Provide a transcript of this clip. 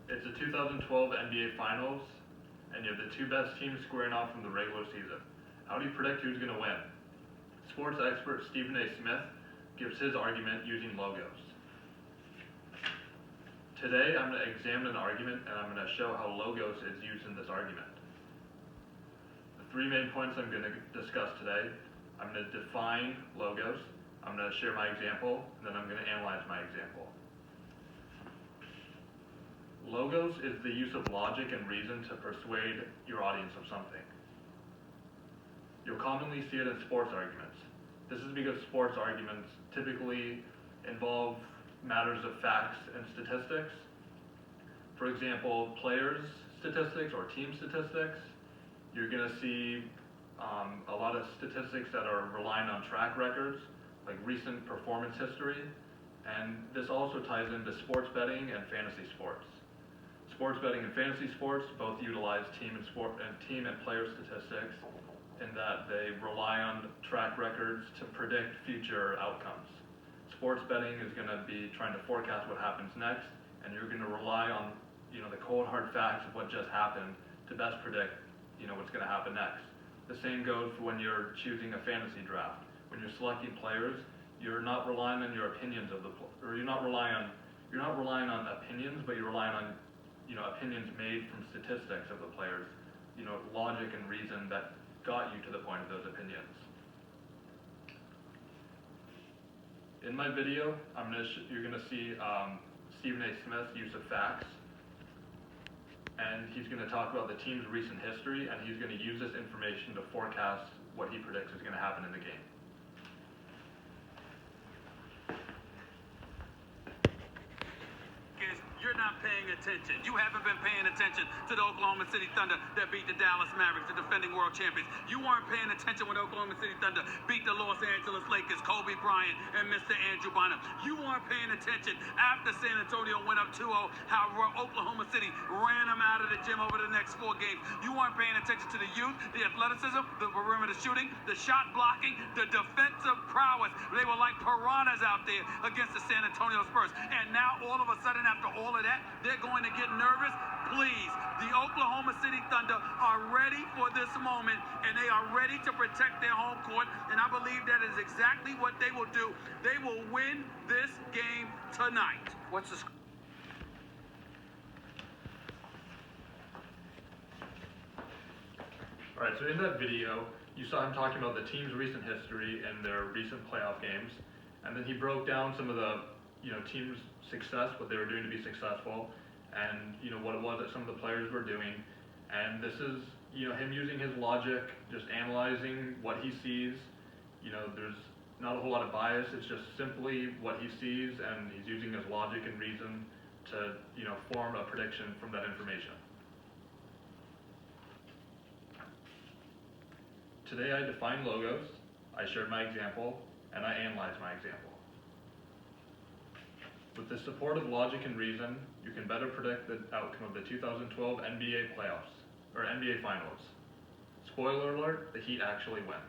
It's the 2012 NBA Finals, and you have the two best teams squaring off from the regular season. How do you predict who's going to win? Sports expert Stephen A. Smith gives his argument using logos. Today, I'm going to examine an argument, and I'm going to show how logos is used in this argument. The three main points I'm going to discuss today: I'm going to define logos, I'm going to share my example, and then I'm going to analyze my example. Logos is the use of logic and reason to persuade your audience of something. You'll commonly see it in sports arguments. This is because sports arguments typically involve matters of facts and statistics. For example, players' statistics or team statistics. You're going to see a lot of statistics that are relying on track records, like recent performance history, and this also ties into sports betting and fantasy sports. Sports betting and fantasy sports both utilize team and player statistics in that they rely on track records to predict future outcomes. Sports betting is going to be trying to forecast what happens next, and you're going to rely on the cold hard facts of what just happened to best predict what's going to happen next. The same goes for when you're choosing a fantasy draft. When you're selecting players, you're not relying on your opinions you're not relying on opinions, but you're relying on opinions made from statistics of the players, logic and reason that got you to the point of those opinions. In my video, you're going to see Stephen A. Smith's use of facts, and he's going to talk about the team's recent history, and he's going to use this information to forecast what he predicts is going to happen in the game. You're not paying attention. You haven't been paying attention to the Oklahoma City Thunder that beat the Dallas Mavericks, the defending world champions. You weren't paying attention when Oklahoma City Thunder beat the Los Angeles Lakers, Kobe Bryant and Mr. Andrew Bynum. You weren't paying attention after San Antonio went up 2-0, how Oklahoma City ran them out of the gym over the next 4 games. You weren't paying attention to the youth, the athleticism, the perimeter shooting, the shot blocking, the defensive prowess. They were like piranhas out there against the San Antonio Spurs. And now all of a sudden, after all of that, they're going to get nervous. Please, the Oklahoma City Thunder are ready for this moment, and they are ready to protect their home court, and I believe that is exactly what they will do. They will win this game tonight. What's the score? All right, so in that video, you saw him talking about the team's recent history and their recent playoff games, and then he broke down some of the team's success, what they were doing to be successful, and what it was that some of the players were doing. And this is him using his logic, just analyzing what he sees. There's not a whole lot of bias. It's just simply what he sees, and he's using his logic and reason to form a prediction from that information. Today I defined logos, I shared my example, and I analyzed my example. With the support of logic and reason, you can better predict the outcome of the 2012 NBA playoffs, or NBA Finals. Spoiler alert, the Heat actually win.